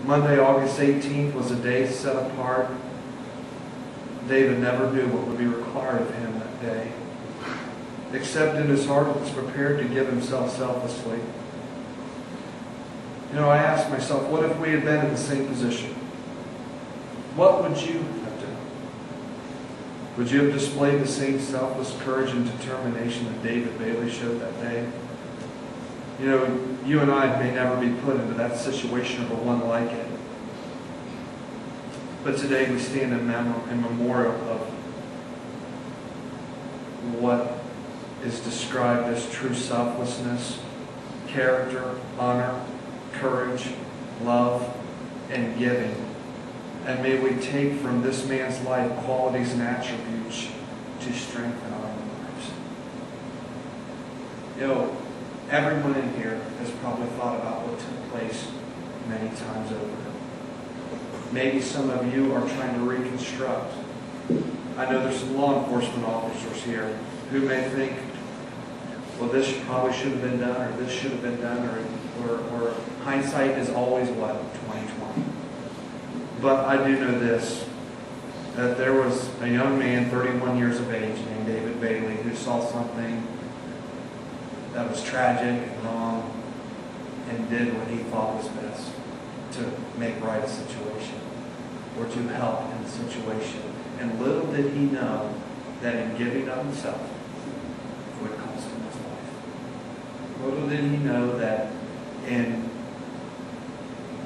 Monday, August 18th was a day set apart. David never knew what would be required of him that day, except in his heart was prepared to give himself selflessly. I asked myself, what if we had been in the same position? What would you have done? Would you have displayed the same selfless courage and determination that David Bailey showed that day? You and I may never be put into that situation or one like it. But today we stand in memorial of what is described as true selflessness, character, honor, courage, love, and giving. And may we take from this man's life qualities and attributes to strengthen our lives. Everyone in here has probably thought about what took place many times over. Maybe some of you are trying to reconstruct. I know there's some law enforcement officers here who may think, well, this probably should have been done, or this should have been done, or hindsight is always what? 20/20. But I do know this, that there was a young man, 31 years of age, named David Bailey, who saw something that was tragic and wrong and did what he thought was best to make right a situation or to help in the situation. And little did he know that in giving of himself it would cost him his life. Little did he know that in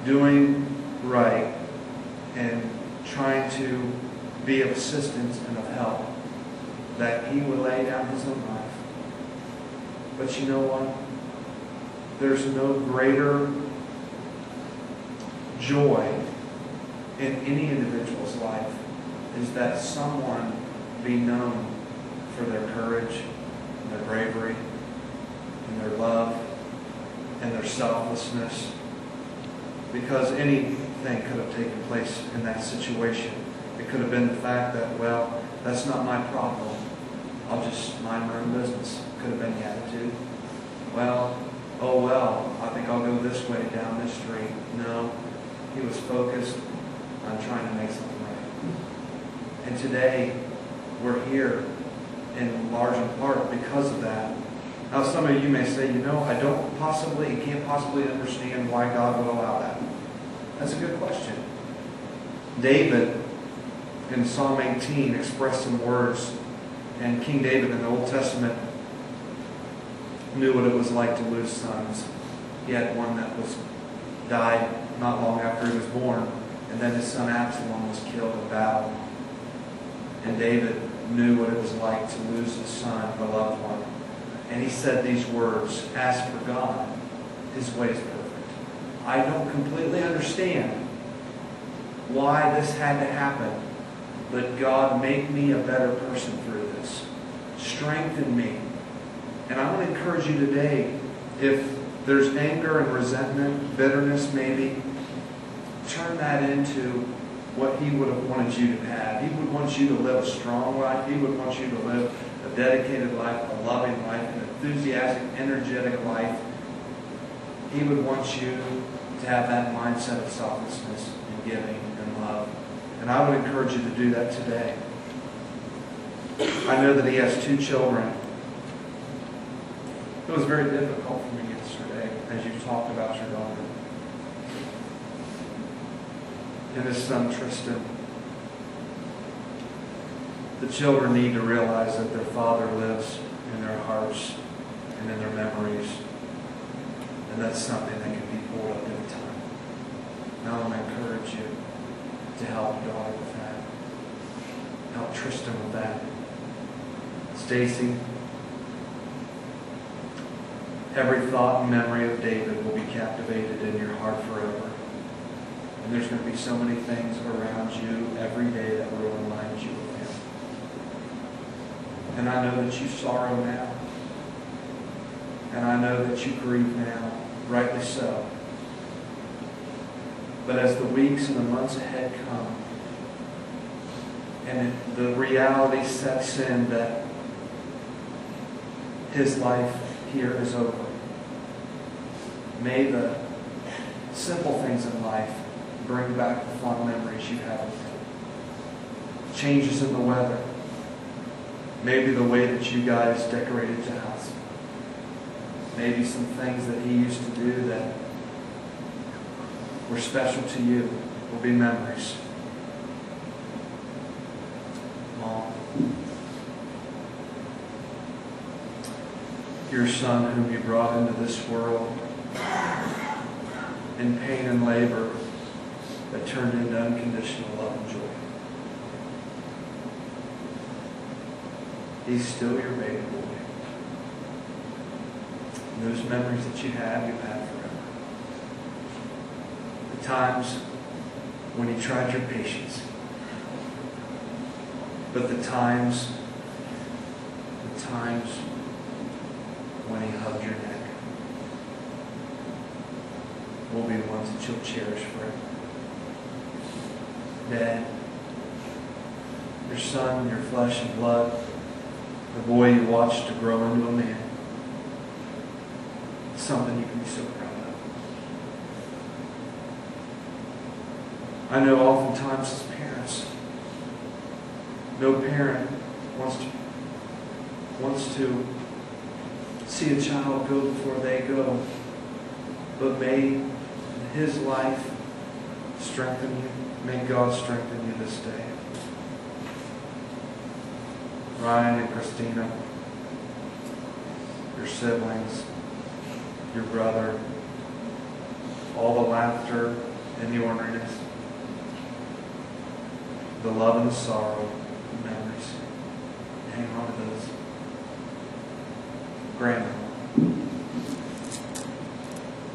doing right and trying to be of assistance and of help, that he would lay down his own life. But you know what? There's no greater joy in any individual's life is that someone be known for their courage and their bravery and their love and their selflessness. Because anything could have taken place in that situation. It could have been the fact that, well, that's not my problem. I'll just mind my own business. Could have been the attitude. Well, I think I'll go this way down this street. No, he was focused on trying to make something right. And today, we're here in large part because of that. Now, some of you may say, I can't possibly understand why God would allow that. That's a good question. David, in Psalm 18, expressed some words, and King David in the Old Testament knew what it was like to lose sons. He had one that died not long after he was born, and then his son Absalom was killed in battle. And David knew what it was like to lose his son, a loved one. And he said these words, "As for God, His way is perfect. I don't completely understand why this had to happen, but God, make me a better person through this. Strengthen me." And I want to encourage you today, if there's anger and resentment, bitterness maybe, turn that into what He would have wanted you to have. He would want you to live a strong life. He would want you to live a dedicated life, a loving life, an enthusiastic, energetic life. He would want you to have that mindset of selflessness and giving and love. And I would encourage you to do that today. I know that he has 2 children. It was very difficult for me yesterday as you talked about your daughter and his son Tristan. The children need to realize that their father lives in their hearts and in their memories, and that's something that can be pulled up any time. Now I want to encourage you to help your daughter with that. Help Tristan with that. Stacy, every thought and memory of David will be captivated in your heart forever. And there's going to be so many things around you every day that will remind you of him. And I know that you sorrow now. And I know that you grieve now, rightly so. But as the weeks and the months ahead come, and the reality sets in that his life here is over, may the simple things in life bring back the fond memories you have with him. Changes in the weather. Maybe the way that you guys decorated the house. Maybe some things that he used to do that were special to you will be memories. Mom, your son whom you brought into this world in pain and labor that turned into unconditional love and joy. He's still your baby boy. And those memories that you have forever. The times when he tried your patience. But the times when he hugged your neck will be the ones that you'll cherish forever. Dad, your son, your flesh and blood, the boy you watched to grow into a man. It's something you can be so proud of. I know oftentimes as parents, no parent wants to see a child go before they go. But may his life strengthen you. May God strengthen you this day. Ryan and Christina, your siblings, your brother, all the laughter and the orneriness, the love and the sorrow, the memories. Hang on to those. Grandma,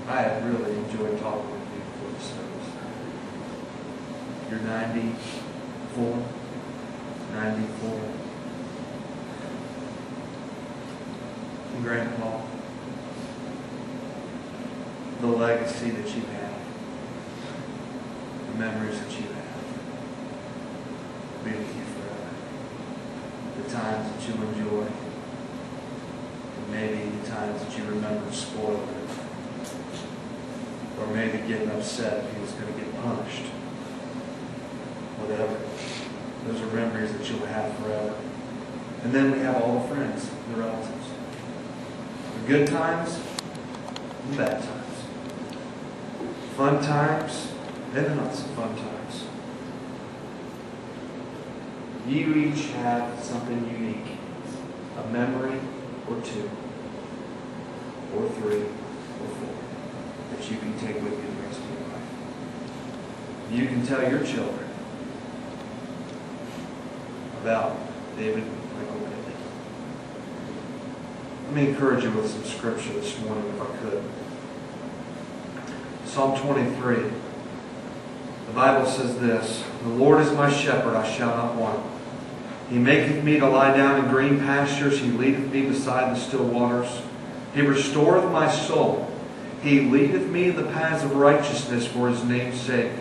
I have really enjoyed talking with you before the service. You're 94. 94. And Grandpa, the legacy that you have, the memories that you have, will be with you forever. The times that you enjoy, and maybe the times that you remember spoiling it, or maybe getting upset if he was going to get punished. Whatever. Those are memories that you'll have forever. And then we have all the friends, the relatives. The good times and bad times. Fun times and the not so fun times. You each have something unique. A memory or two, or three, or four, that you can take with you the rest of your life. You can tell your children about David Michael Bailey. Let me encourage you with some scripture this morning, if I could. Psalm 23. The Bible says this: The Lord is my shepherd, I shall not want. He maketh me to lie down in green pastures. He leadeth me beside the still waters. He restoreth my soul. He leadeth me in the paths of righteousness for his name's sake.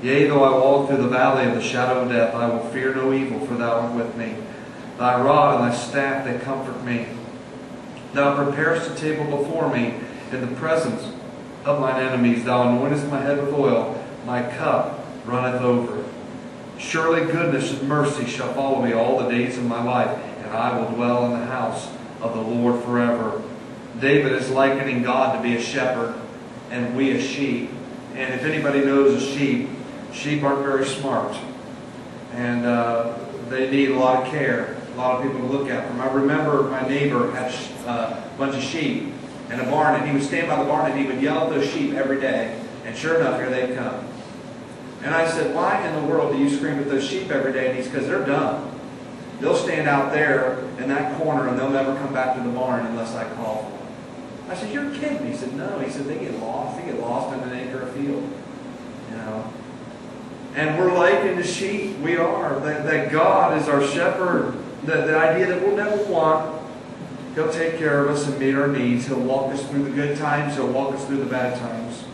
Yea, though I walk through the valley of the shadow of death, I will fear no evil, for thou art with me. Thy rod and thy staff, they comfort me. Thou preparest a table before me in the presence of mine enemies. Thou anointest my head with oil. My cup runneth over. Surely goodness and mercy shall follow me all the days of my life, and I will dwell in the house of the Lord forever. David is likening God to be a shepherd, and we as sheep. And if anybody knows a sheep, sheep aren't very smart. And they need a lot of care, a lot of people to look at them. I remember my neighbor had a bunch of sheep in a barn, and he would stand by the barn and he would yell at those sheep every day. And sure enough, here they'd come. And I said, why in the world do you scream at those sheep every day? And he said, because they're dumb. They'll stand out there in that corner and they'll never come back to the barn unless I call for them. I said, you're kidding. He said, no. He said, they get lost. They get lost in an acre of field. You know. And we're likened to sheep. We are. That God is our shepherd. The idea that we'll never want. He'll take care of us and meet our needs. He'll walk us through the good times. He'll walk us through the bad times.